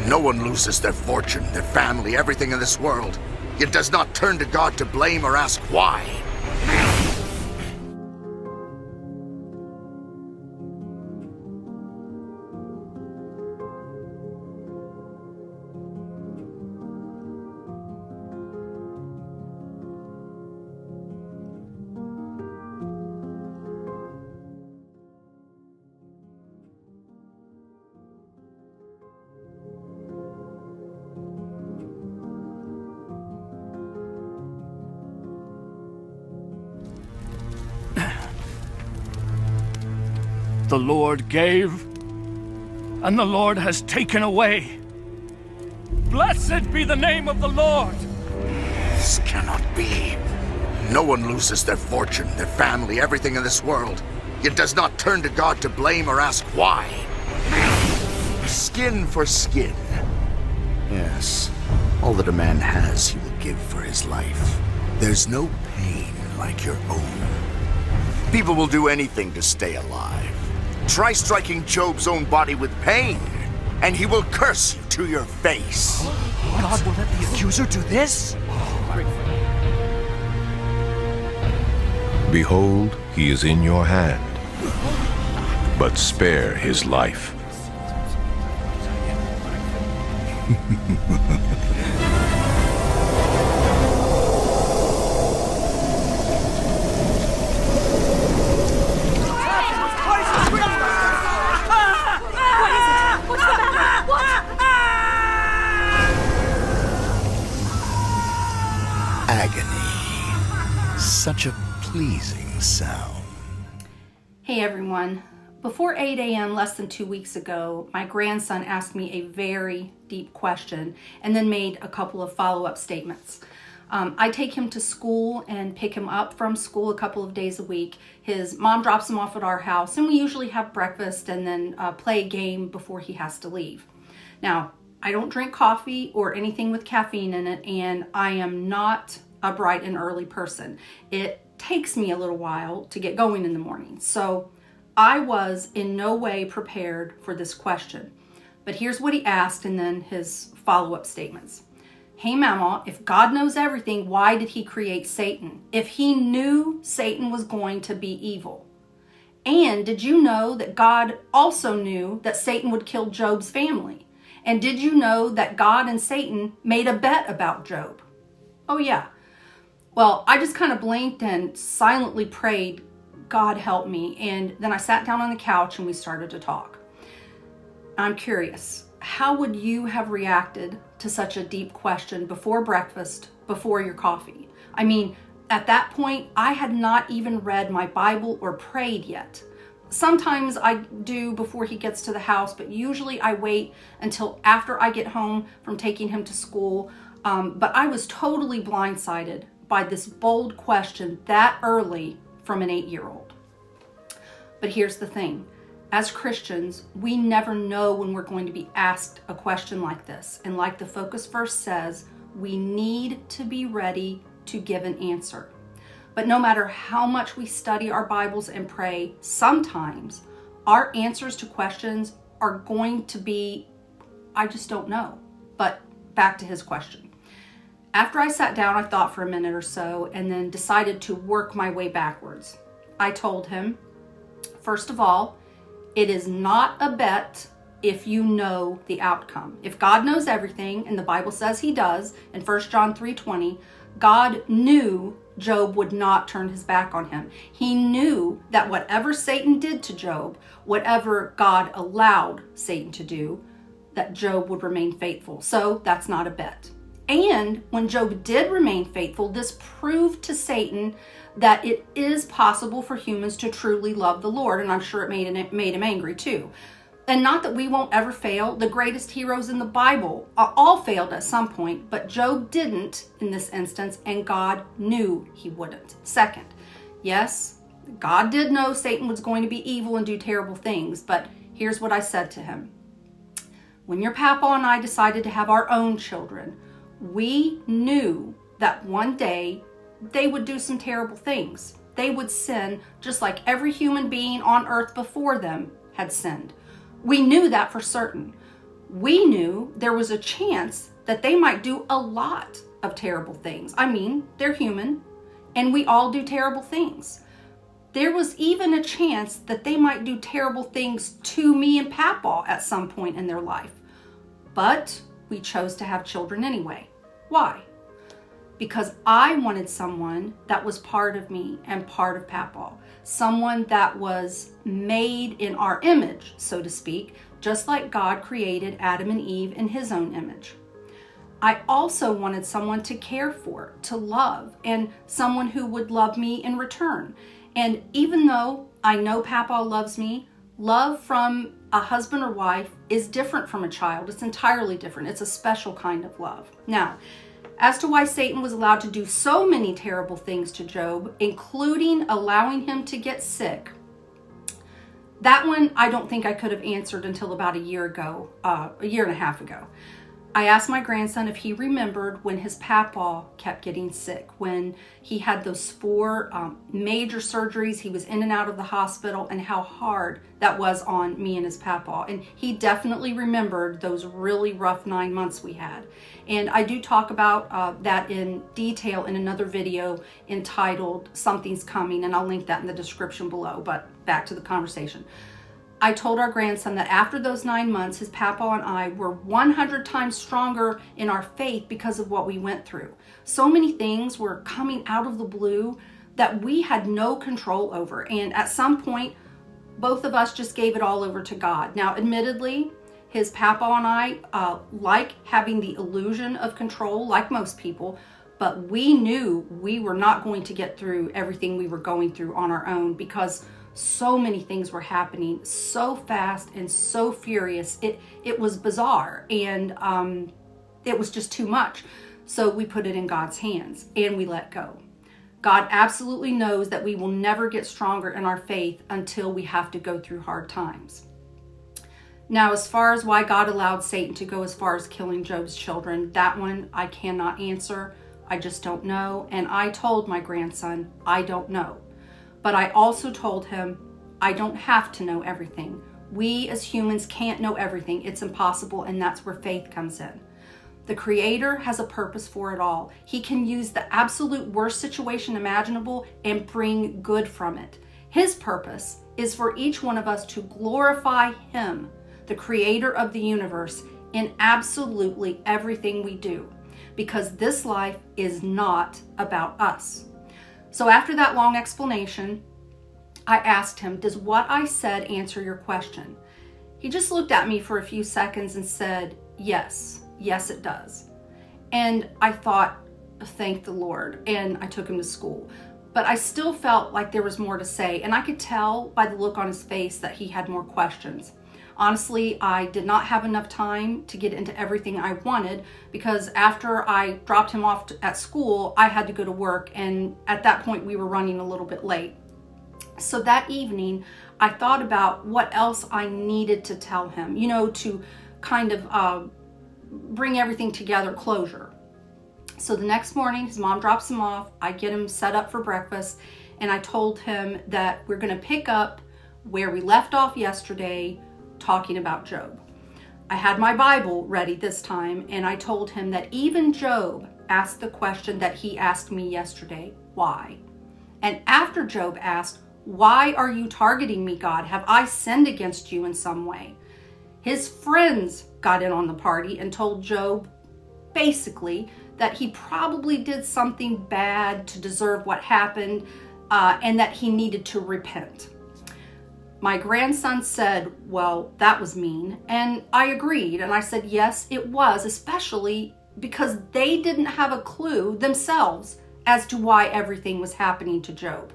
No one loses their fortune, their family, everything in this world, yet does not turn to God to blame or ask why. The Lord gave, and the Lord has taken away. Blessed be the name of the Lord. This cannot be. No one loses their fortune, their family, everything in this world, yet does not turn to God to blame or ask why. Skin for skin. Yes, all that a man has he will give for his life. There's no pain like your own. People will do anything to stay alive. Try striking Job's own body with pain, and he will curse you to your face. God will let the accuser do this? Behold, he is in your hand, but spare his life. Agony. Such a pleasing sound. Hey everyone. Before 8 a.m. less than 2 weeks ago, my grandson asked me a very deep question and then made a couple of follow-up statements. I take him to school and pick him up from school a couple of days a week. His mom drops him off at our house, and we usually have breakfast and then play a game before he has to leave. Now, I don't drink coffee or anything with caffeine in it, and I am not a bright and early person. It takes me a little while to get going in the morning, so I was in no way prepared for this question. But here's what he asked and then his follow-up statements. Hey Mama, if God knows everything, why did he create Satan? If he knew Satan was going to be evil? And did you know that God also knew that Satan would kill Job's family? And did you know that God and Satan made a bet about Job? Oh yeah. Well, I just kind of blinked and silently prayed, God help me. And then I sat down on the couch and we started to talk. I'm curious, how would you have reacted to such a deep question before breakfast, before your coffee? I mean, at that point, I had not even read my Bible or prayed yet. Sometimes I do before he gets to the house, but usually I wait until after I get home from taking him to school. But I was totally blindsided by this bold question that early from an 8-year-old. But here's the thing. As Christians, we never know when we're going to be asked a question like this. And like the focus verse says, we need to be ready to give an answer. But no matter how much we study our Bibles and pray, sometimes our answers to questions are going to be, I just don't know. But back to his question. After I sat down, I thought for a minute or so and then decided to work my way backwards. I told him, first of all, it is not a bet if you know the outcome. If God knows everything, and the Bible says he does, in 1 John 3:20, God knew Job would not turn his back on him. He knew that whatever Satan did to Job, whatever God allowed Satan to do, that Job would remain faithful. So that's not a bet. And when Job did remain faithful, this proved to Satan that it is possible for humans to truly love the Lord. And I'm sure it made him angry too. And not that we won't ever fail. The greatest heroes in the Bible all failed at some point, but Job didn't in this instance, and God knew he wouldn't. Second, yes, God did know Satan was going to be evil and do terrible things, but here's what I said to him. When your papa and I decided to have our own children, we knew that one day they would do some terrible things. They would sin just like every human being on earth before them had sinned. We knew that for certain. We knew there was a chance that they might do a lot of terrible things. I mean, they're human, and we all do terrible things. There was even a chance that they might do terrible things to me and Papaw at some point in their life. But we chose to have children anyway. Why? Because I wanted someone that was part of me and part of Papaw. Someone that was made in our image, so to speak, just like God created Adam and Eve in his own image. I also wanted someone to care for, to love, and someone who would love me in return. And even though I know Papaw loves me, love from a husband or wife is different from a child. It's entirely different. It's a special kind of love. Now, as to why Satan was allowed to do so many terrible things to Job, including allowing him to get sick, that one I don't think I could have answered until about a year and a half ago. I asked my grandson if he remembered when his Papaw kept getting sick, when he had those 4 major surgeries, he was in and out of the hospital, and how hard that was on me and his Papaw. And he definitely remembered those really rough 9 months we had. And I do talk about that in detail in another video entitled Something's Coming, and I'll link that in the description below. But back to the conversation. I told our grandson that after those 9 months, his Papaw and I were 100 times stronger in our faith because of what we went through. So many things were coming out of the blue that we had no control over. And at some point, both of us just gave it all over to God. Now, admittedly, his Papaw and I like having the illusion of control, like most people, but we knew we were not going to get through everything we were going through on our own because so many things were happening so fast and so furious. It was bizarre, and it was just too much. So we put it in God's hands and we let go. God absolutely knows that we will never get stronger in our faith until we have to go through hard times. Now, as far as why God allowed Satan to go as far as killing Job's children, that one I cannot answer. I just don't know. And I told my grandson, I don't know. But I also told him, I don't have to know everything. We as humans can't know everything. It's impossible, and that's where faith comes in. The Creator has a purpose for it all. He can use the absolute worst situation imaginable and bring good from it. His purpose is for each one of us to glorify Him, the Creator of the universe, in absolutely everything we do, because this life is not about us. So after that long explanation, I asked him, does what I said answer your question? He just looked at me for a few seconds and said, yes, it does. And I thought, thank the Lord. And I took him to school. But I still felt like there was more to say. And I could tell by the look on his face that he had more questions. Honestly, I did not have enough time to get into everything I wanted because after I dropped him off at school, I had to go to work, and at that point we were running a little bit late. So that evening, I thought about what else I needed to tell him, to kind of bring everything together, closure. So the next morning, his mom drops him off, I get him set up for breakfast, and I told him that we're going to pick up where we left off yesterday, talking about Job. I had my Bible ready this time, and I told him that even Job asked the question that he asked me yesterday, why? And after Job asked, why are you targeting me, God? Have I sinned against you in some way? His friends got in on the party and told Job basically that he probably did something bad to deserve what happened, and that he needed to repent. My grandson said, well, that was mean. And I agreed. And I said, yes, it was, especially because they didn't have a clue themselves as to why everything was happening to Job.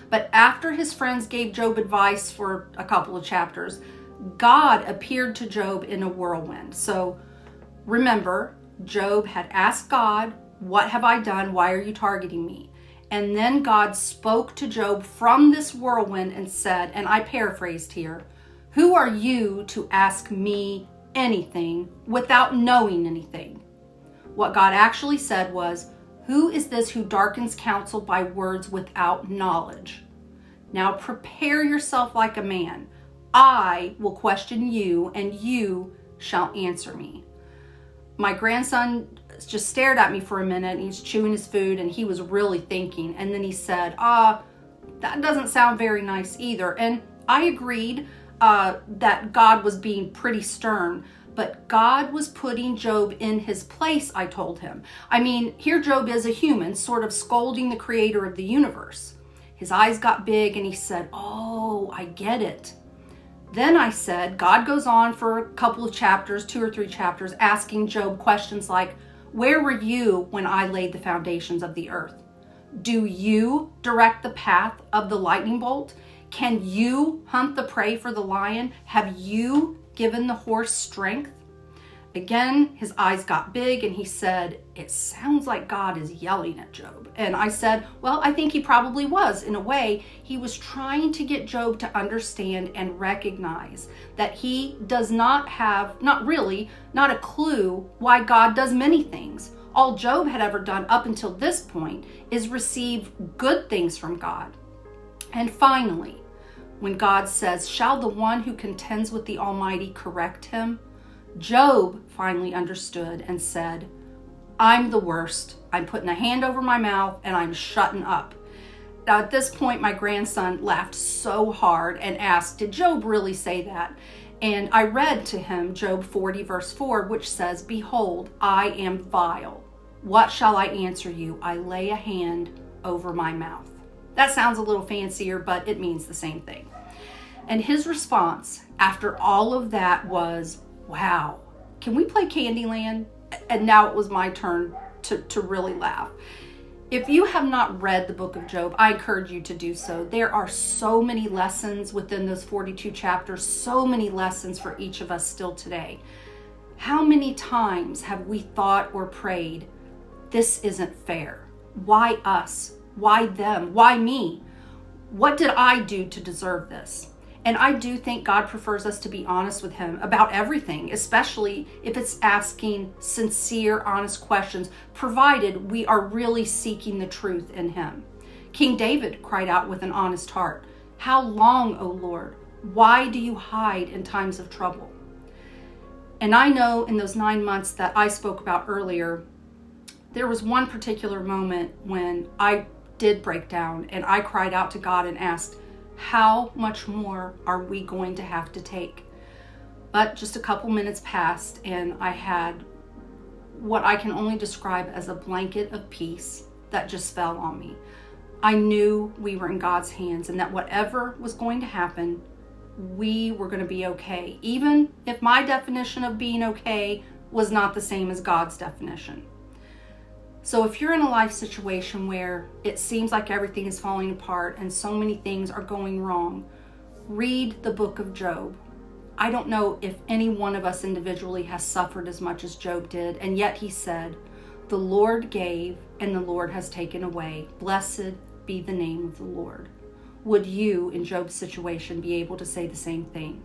But after his friends gave Job advice for a couple of chapters, God appeared to Job in a whirlwind. So remember, Job had asked God, what have I done? Why are you targeting me? And then God spoke to Job from this whirlwind and said, and I paraphrased here, who are you to ask me anything without knowing anything? What God actually said was, who is this who darkens counsel by words without knowledge? Now prepare yourself like a man. I will question you, and you shall answer me. My grandson just stared at me for a minute, and he's chewing his food, and he was really thinking. And then he said, that doesn't sound very nice either. And I agreed that God was being pretty stern, but God was putting Job in his place, I told him. I mean, here Job is a human, sort of scolding the creator of the universe. His eyes got big and he said, "Oh, I get it." Then I said, God goes on for a couple of chapters, 2 or 3 chapters, asking Job questions like, "Where were you when I laid the foundations of the earth? Do you direct the path of the lightning bolt? Can you hunt the prey for the lion? Have you given the horse strength?" Again, his eyes got big and he said, "It sounds like God is yelling at Job." And I said, well, I think he probably was. In a way, he was trying to get Job to understand and recognize that he does not have, not a clue why God does many things. All Job had ever done up until this point is receive good things from God. And finally, when God says, "Shall the one who contends with the Almighty correct him?" Job finally understood and said, "I'm the worst. I'm putting a hand over my mouth and I'm shutting up." Now, at this point, my grandson laughed so hard and asked, "Did Job really say that?" And I read to him Job 40 verse 4, which says, "Behold, I am vile. What shall I answer you? I lay a hand over my mouth." That sounds a little fancier, but it means the same thing. And his response after all of that was, "Wow, can we play Candyland?" And now it was my turn to really laugh. If you have not read the book of Job, I encourage you to do so. There are so many lessons within those 42 chapters, so many lessons for each of us still today. How many times have we thought or prayed, "This isn't fair. Why us? Why them? Why me? What did I do to deserve this?" And I do think God prefers us to be honest with him about everything, especially if it's asking sincere, honest questions, provided we are really seeking the truth in him. King David cried out with an honest heart, "How long, O Lord? Why do you hide in times of trouble?" And I know in those 9 months that I spoke about earlier, there was one particular moment when I did break down and I cried out to God and asked, "How much more are we going to have to take?" But just a couple minutes passed and I had what I can only describe as a blanket of peace that just fell on me. I knew we were in God's hands and that whatever was going to happen, we were going to be okay, even if my definition of being okay was not the same as God's definition. So if you're in a life situation where it seems like everything is falling apart and so many things are going wrong, read the book of Job. I don't know if any one of us individually has suffered as much as Job did, and yet he said, "The Lord gave and the Lord has taken away. Blessed be the name of the Lord." Would you, in Job's situation, be able to say the same thing?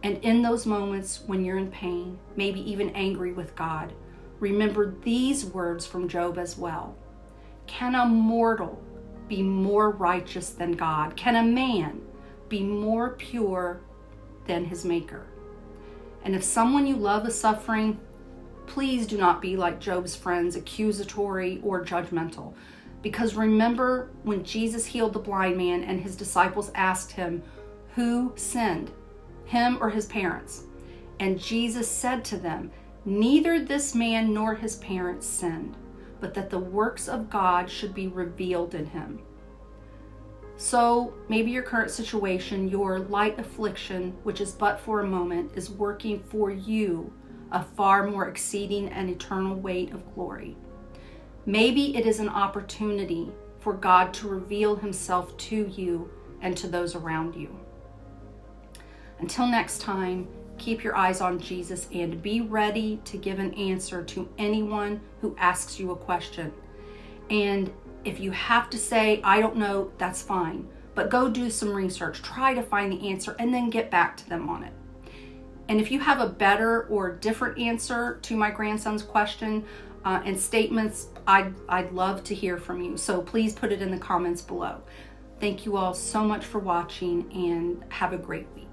And in those moments when you're in pain, maybe even angry with God, remember these words from Job as well. Can a mortal be more righteous than God? Can a man be more pure than his maker? And if someone you love is suffering, please do not be like Job's friends, accusatory or judgmental. Because remember when Jesus healed the blind man and his disciples asked him, who sinned, him or his parents? And Jesus said to them, neither this man nor his parents sinned, but that the works of God should be revealed in him. So maybe your current situation, your light affliction, which is but for a moment, is working for you a far more exceeding and eternal weight of glory. Maybe it is an opportunity for God to reveal himself to you and to those around you. Until next time, keep your eyes on Jesus and be ready to give an answer to anyone who asks you a question. And if you have to say, I don't know, that's fine. But go do some research, try to find the answer, and then get back to them on it. And if you have a better or different answer to my grandson's question and statements, I'd love to hear from you. So please put it in the comments below. Thank you all so much for watching and have a great week.